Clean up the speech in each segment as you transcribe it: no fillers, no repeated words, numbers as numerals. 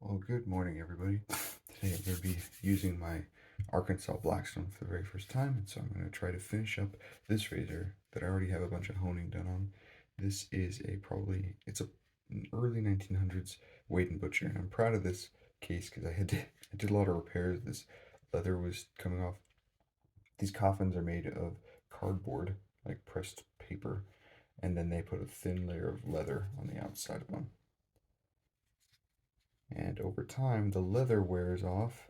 Well, good morning, everybody. Today I'm going to be using my Arkansas Blackstone for the very first time, and so I'm going to try to finish up this razor that I already have a bunch of honing done on. This is an early 1900s Wade & Butcher, and I'm proud of this case because I did a lot of repairs. This leather was coming off. These coffins are made of cardboard, like pressed paper, and then they put a thin layer of leather on the outside of them. And over time the leather wears off,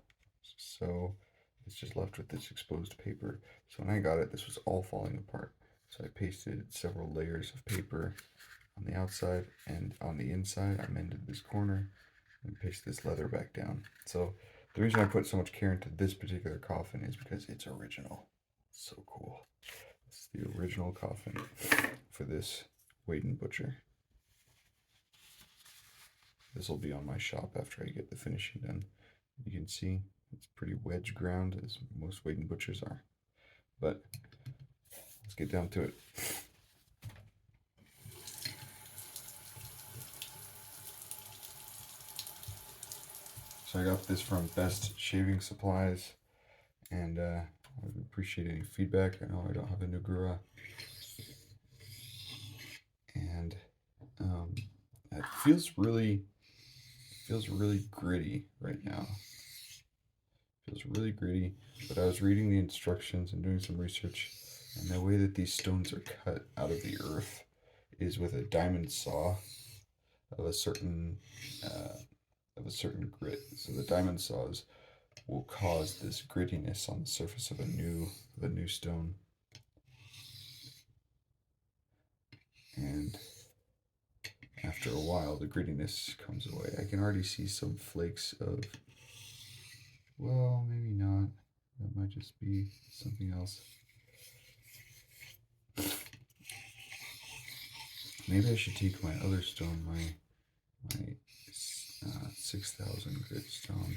so it's just left with this exposed paper. So when I got it, this was all falling apart, so I pasted several layers of paper on the outside, and on the inside I mended this corner and pasted this leather back down. So the reason I put so much care into this particular coffin is because it's original. It's so cool. It's the original coffin for this Wade & Butcher. This will be on my shop after I get the finishing done. You can see it's pretty wedge ground, as most Wade & Butchers are. But let's get down to it. So I got this from Best Shaving Supplies, and I would appreciate any feedback. I know I don't have a new Gura, and it feels really gritty right now. Feels really gritty, but I was reading the instructions and doing some research, and the way that these stones are cut out of the earth is with a diamond saw of a certain grit. So the diamond saws will cause this grittiness on the surface of a new stone, and after a while the grittiness comes away. I can already see some flakes of, well, maybe not. That might just be something else. Maybe I should take my other stone, my 6,000 grit stone,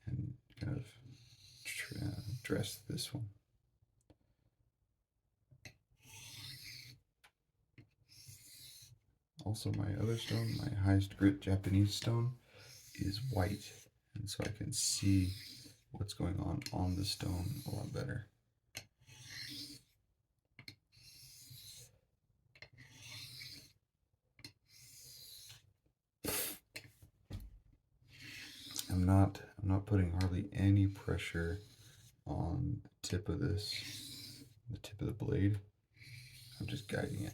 and kind of dress this one. Also, my other stone, my highest grit Japanese stone, is white, and so I can see what's going on the stone a lot better. I'm not putting hardly any pressure on the tip of the blade. I'm just guiding it.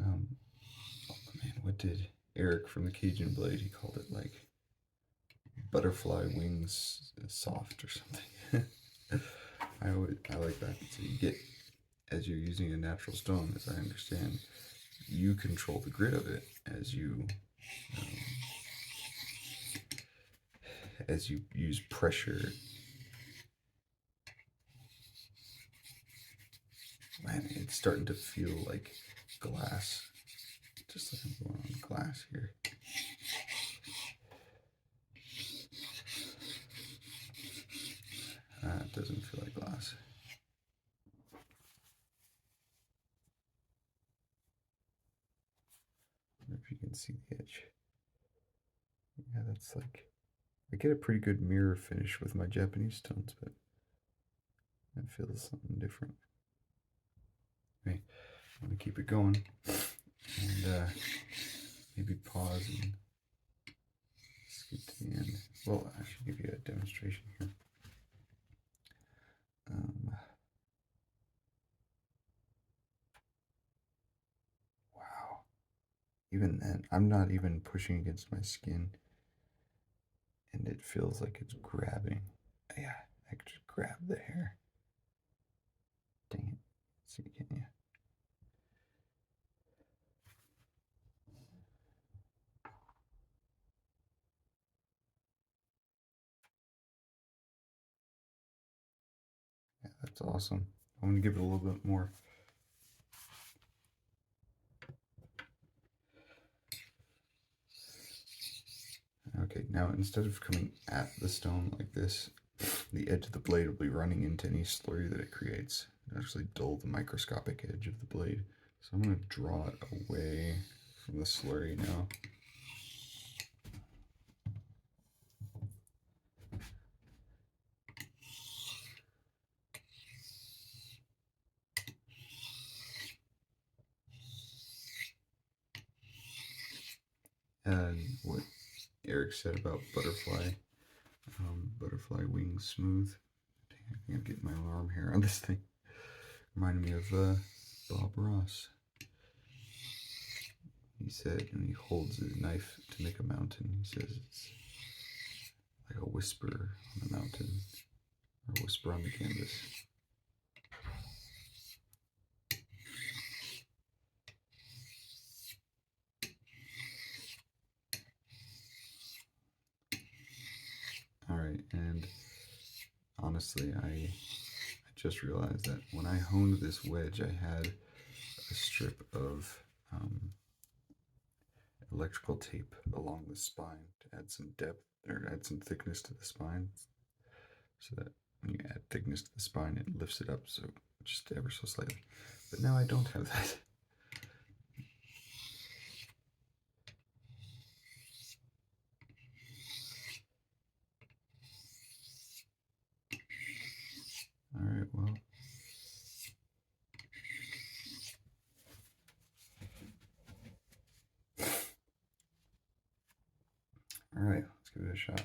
Oh man, what did Eric from the Cajun Blade? He called it like butterfly wings soft or something. I like that. So you get, as you're using a natural stone, as I understand, you control the grit of it as you use pressure. Man, it's starting to feel like glass, just like I'm going on glass here. It doesn't feel like glass. I don't know if you can see the edge. Yeah, that's like, I get a pretty good mirror finish with my Japanese stones, but it feels something different. Okay, I'm gonna keep it going, and maybe pause and skip to the end. Well, I should give you a demonstration here. Wow. Even then, I'm not even pushing against my skin, and it feels like it's grabbing. Yeah, I could just grab the hair. Dang it. See, can you? Yeah, that's awesome. I'm gonna give it a little bit more. Okay, now instead of coming at the stone like this, the edge of the blade will be running into any slurry that it creates. It'll actually dull the microscopic edge of the blade, So I'm going to draw it away from the slurry now. And what Eric said about butterfly wings smooth. Dang, I think I'm getting my arm hair on this thing. Reminded me of Bob Ross. He said when he holds his knife to make a mountain, he says it's like a whisper on the mountain, or a whisper on the canvas. Alright, and honestly, I just realized that when I honed this wedge, I had a strip of electrical tape along the spine to add some depth, or add some thickness to the spine, so that when you add thickness to the spine, it lifts it up so just ever so slightly. But now I don't have that. Alright, well. Alright, let's give it a shot.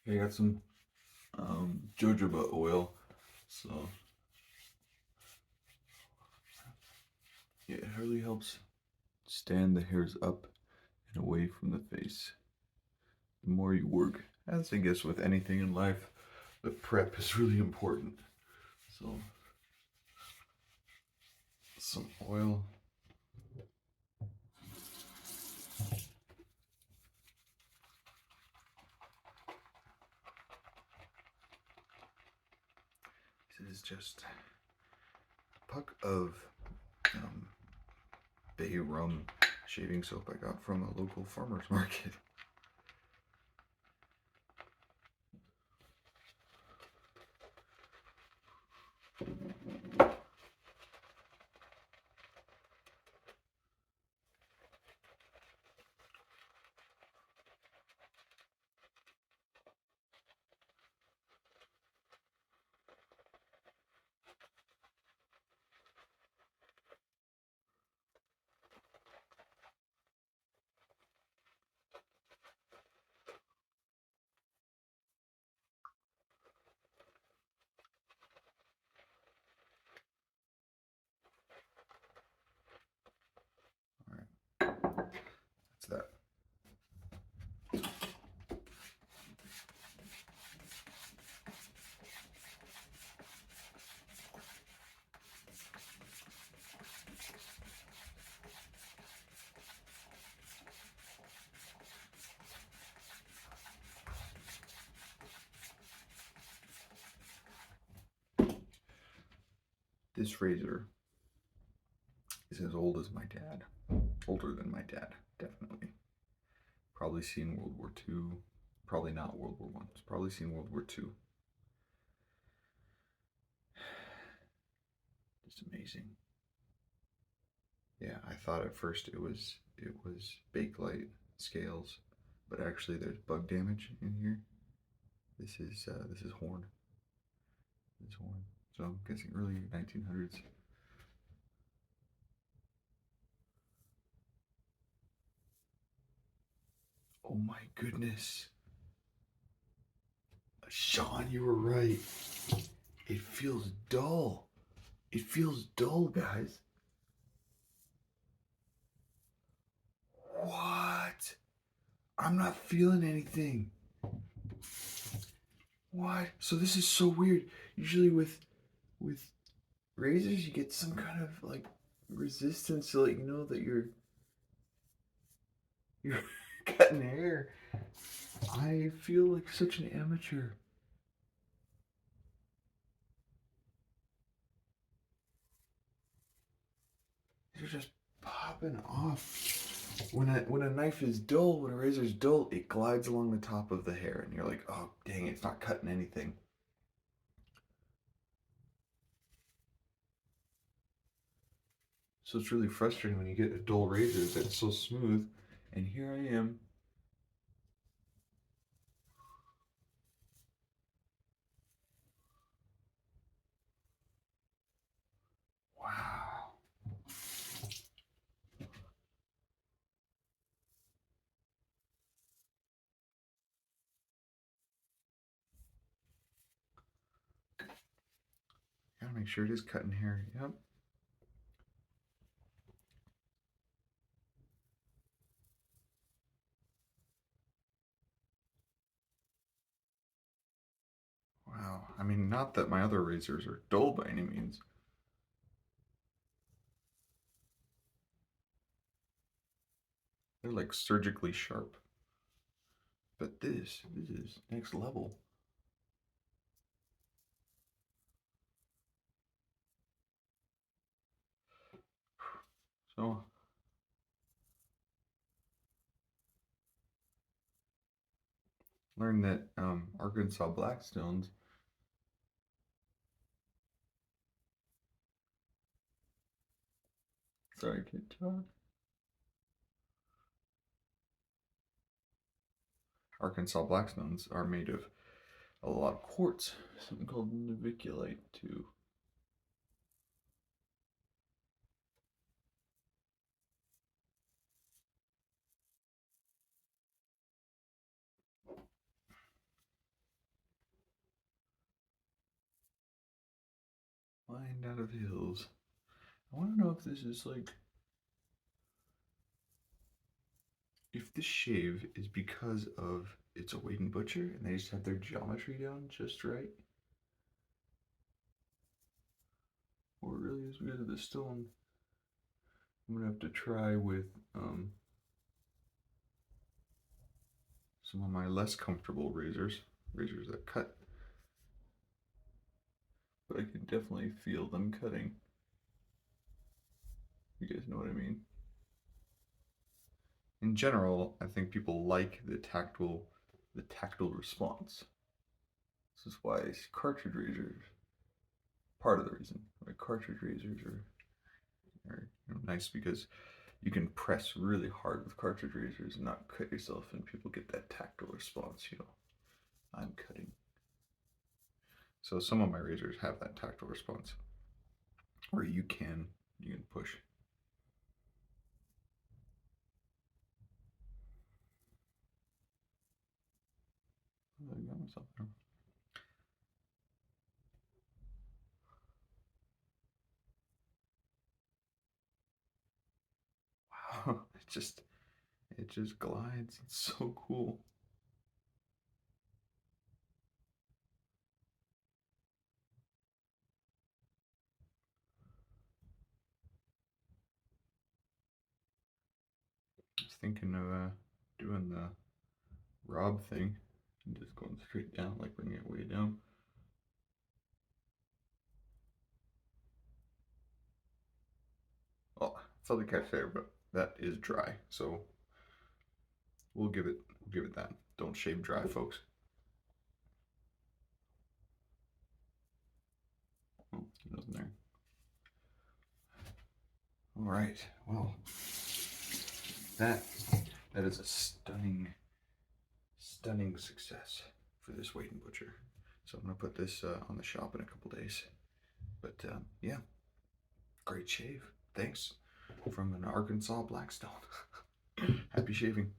I got some jojoba oil, so yeah, it really helps stand the hairs up and away from the face. The more you work, as I guess with anything in life, the prep is really important. So some oil. This is just a puck of bay rum shaving soap I got from a local farmer's market. That's that. This razor is as old as my dad. Older than my dad, definitely. Probably seen World War II. Probably not World War I. It's probably seen World War II. Just amazing. Yeah, I thought at first it was Bakelite scales, but actually there's bug damage in here. This is horn. This is horn. So I'm guessing early 1900s. Oh my goodness. Sean, you were right. It feels dull. It feels dull, guys. What? I'm not feeling anything. What? So this is so weird. Usually with razors you get some kind of like resistance to let you know that you're cutting hair. I feel like such an amateur. they're just popping off. When a knife is dull, when a razor is dull, it glides along the top of the hair, and you're like, oh dang, it's not cutting anything. So it's really frustrating when you get a dull razor that's so smooth. And here I am. Wow. Gotta make sure it is cutting hair. Yep. Wow. I mean, not that my other razors are dull by any means. They're like surgically sharp. But this is next level. So learned that Arkansas Blackstones sorry, I can't talk. Arkansas Blackstones are made of a lot of quartz, something called naviculite too. Lined out of hills. I want to know if this is like, if this shave is because of it's a Wade and Butcher and they just have their geometry down just right, or it really is because of the stone. I'm gonna have to try with some of my less comfortable razors that cut, but I can definitely feel them cutting. You guys know what I mean? In general, I think people like the tactile response. This is why cartridge razors, part of the reason why cartridge razors are nice, because you can press really hard with cartridge razors and not cut yourself, and people get that tactile response. I'm cutting. So some of my razors have that tactile response where you can push. I got myself there. Wow, it just glides. It's so cool. I was thinking of doing the Rob thing and just going straight down, like bringing it way down. Well, it's all the catch there, but that is dry, so we'll give it that. Don't shave dry, folks. Oh, nothing there. All right. Well, that is a stunning success for this Wade and Butcher. So I'm gonna put this on the shop in a couple days. But yeah, great shave. Thanks from an Arkansas Blackstone. Happy shaving.